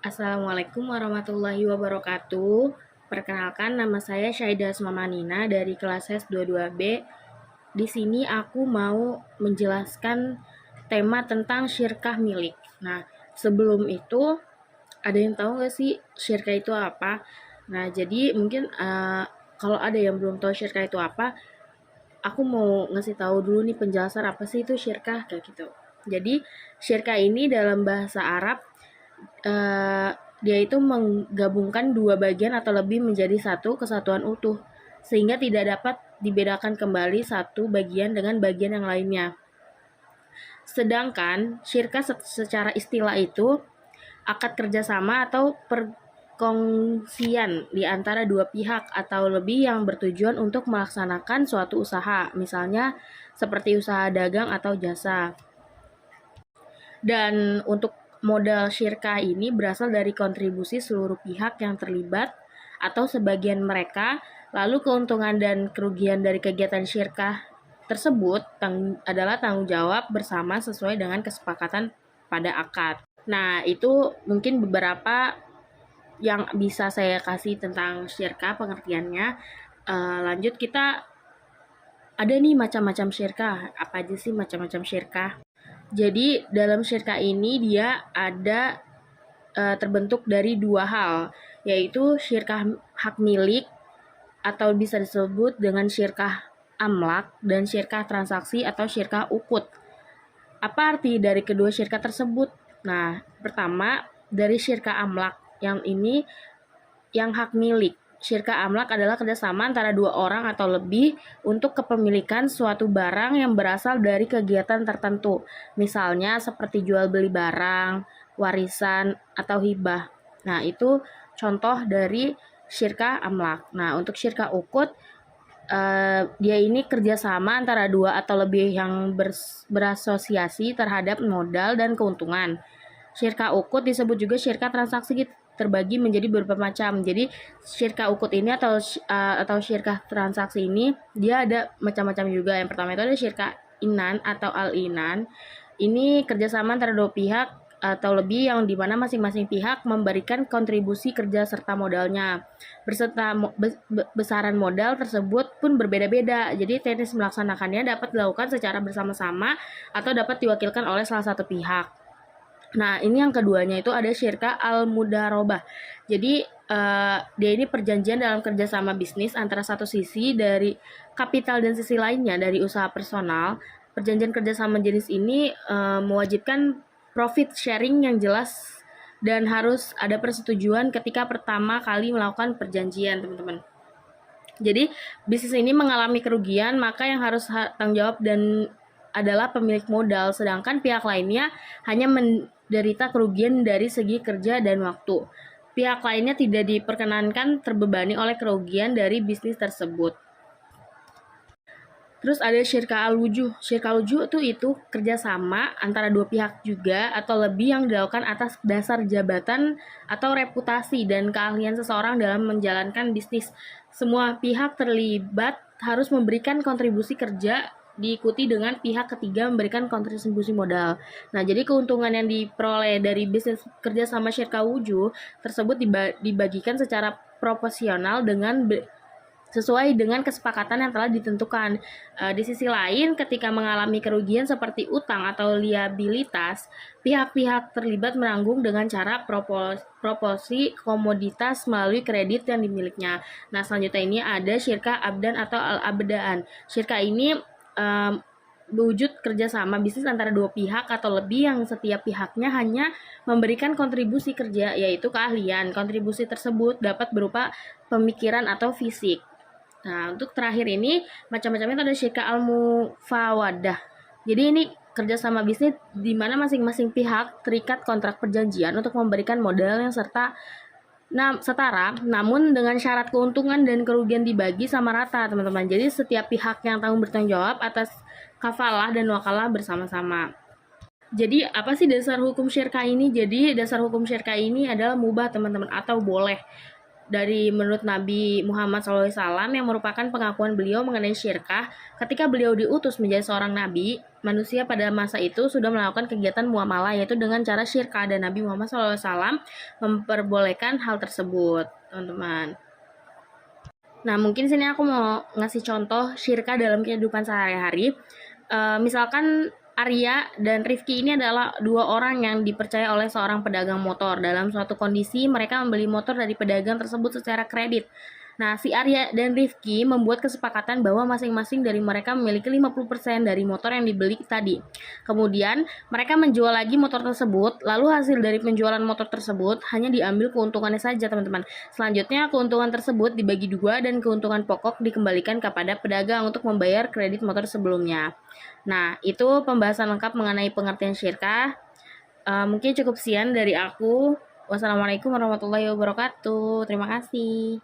Assalamualaikum warahmatullahi wabarakatuh. Perkenalkan, nama saya Syaida Asmamanina dari kelas S22B. Di sini aku mau menjelaskan tema tentang syirkah milik. Nah, sebelum itu, ada yang tahu nggak sih syirkah itu apa? Nah, jadi mungkin kalau ada yang belum tahu syirkah itu apa, aku mau ngasih tahu dulu nih penjelasan apa sih itu syirkah kayak gitu. Jadi, syirkah ini dalam bahasa Arab eh, dia itu menggabungkan dua bagian atau lebih menjadi satu kesatuan utuh, sehingga tidak dapat dibedakan kembali satu bagian dengan bagian yang lainnya. Sedangkan syirkah secara istilah itu akad kerjasama atau perkongsian di antara dua pihak atau lebih yang bertujuan untuk melaksanakan suatu usaha, misalnya seperti usaha dagang atau jasa. Dan untuk modal syirkah ini berasal dari kontribusi seluruh pihak yang terlibat atau sebagian mereka, lalu keuntungan dan kerugian dari kegiatan syirkah tersebut adalah tanggung jawab bersama sesuai dengan kesepakatan pada akad. Nah, itu mungkin beberapa yang bisa saya kasih tentang syirkah pengertiannya. Lanjut kita ada nih macam-macam syirkah. Apa aja sih macam-macam syirkah? Jadi dalam syirkah ini dia ada terbentuk dari dua hal, yaitu syirkah hak milik atau bisa disebut dengan syirkah amlak dan syirkah transaksi atau syirkah ukut. Apa arti dari kedua syirkah tersebut? Nah, pertama dari syirkah amlak yang ini yang hak milik. Syirkah amlak adalah kerjasama antara dua orang atau lebih untuk kepemilikan suatu barang yang berasal dari kegiatan tertentu. Misalnya seperti jual beli barang, warisan, atau hibah. Nah, itu contoh dari syirkah amlak. Nah, untuk syirkah ukut, dia ini kerjasama antara dua atau lebih yang berasosiasi terhadap modal dan keuntungan. Syirkah ukut disebut juga syirkah transaksi terbagi menjadi beberapa macam. Jadi syirkah ukut ini atau syirkah transaksi ini dia ada macam-macam juga. Yang pertama itu ada syirkah inan atau al-inan. Ini kerjasama antara dua pihak atau lebih yang dimana masing-masing pihak memberikan kontribusi kerja serta modalnya. Beserta besaran modal tersebut pun berbeda-beda. Jadi teknis melaksanakannya dapat dilakukan secara bersama-sama atau dapat diwakilkan oleh salah satu pihak. Nah, ini yang keduanya itu ada syirkah al-mudarobah. Jadi, dia ini perjanjian dalam kerjasama bisnis antara satu sisi dari kapital dan sisi lainnya dari usaha personal. Perjanjian kerjasama jenis ini mewajibkan profit sharing yang jelas dan harus ada persetujuan ketika pertama kali melakukan perjanjian, teman-teman. Jadi, bisnis ini mengalami kerugian, maka yang harus tanggung jawab dan adalah pemilik modal, sedangkan pihak lainnya hanya menderita kerugian dari segi kerja dan waktu. Pihak lainnya tidak diperkenankan terbebani oleh kerugian dari bisnis tersebut. Terus ada syirkah al-wujuh. Syirkah al-wujuh itu kerjasama antara dua pihak juga atau lebih yang dilakukan atas dasar jabatan atau reputasi dan keahlian seseorang dalam menjalankan bisnis. Semua pihak terlibat harus memberikan kontribusi kerja diikuti dengan pihak ketiga memberikan kontribusi modal. Nah, jadi keuntungan yang diperoleh dari bisnis kerjasama syirkah wujuh tersebut dibagikan secara proporsional dengan sesuai dengan kesepakatan yang telah ditentukan. Di sisi lain, ketika mengalami kerugian seperti utang atau liabilitas, pihak-pihak terlibat menanggung dengan cara proporsi komoditas melalui kredit yang dimilikinya. Nah, selanjutnya ini ada syirkah abdan atau al-abdaan. Syirkah ini wujud kerjasama bisnis antara dua pihak atau lebih yang setiap pihaknya hanya memberikan kontribusi kerja, yaitu keahlian. Kontribusi tersebut dapat berupa pemikiran atau fisik. Nah, untuk terakhir ini, macam-macamnya itu ada syirkah al-mufawadah. Jadi ini kerjasama bisnis di mana masing-masing pihak terikat kontrak perjanjian untuk memberikan modal yang setara, namun dengan syarat keuntungan dan kerugian dibagi sama rata, teman-teman. Jadi setiap pihak yang tanggung bertanggung jawab atas kafalah dan wakalah bersama-sama. Jadi apa sih dasar hukum syirkah ini? Jadi dasar hukum syirkah ini adalah mubah, teman-teman, atau boleh. dari menurut Nabi Muhammad SAW yang merupakan pengakuan beliau mengenai syirkah. Ketika beliau diutus menjadi seorang nabi, manusia pada masa itu sudah melakukan kegiatan muamalah, yaitu dengan cara syirkah, dan Nabi Muhammad SAW memperbolehkan hal tersebut, teman-teman. Nah, mungkin sini aku mau ngasih contoh syirkah dalam kehidupan sehari-hari. Misalkan Arya dan Rifki ini adalah dua orang yang dipercaya oleh seorang pedagang motor. Dalam suatu kondisi, mereka membeli motor dari pedagang tersebut secara kredit. Nah, si Arya dan Rifki membuat kesepakatan bahwa masing-masing dari mereka memiliki 50% dari motor yang dibeli tadi. Kemudian, mereka menjual lagi motor tersebut, lalu hasil dari penjualan motor tersebut hanya diambil keuntungannya saja, teman-teman. Selanjutnya, keuntungan tersebut dibagi dua dan keuntungan pokok dikembalikan kepada pedagang untuk membayar kredit motor sebelumnya. Nah, itu pembahasan lengkap mengenai pengertian syirkah. Mungkin cukup sekian dari aku. Wassalamualaikum warahmatullahi wabarakatuh. Terima kasih.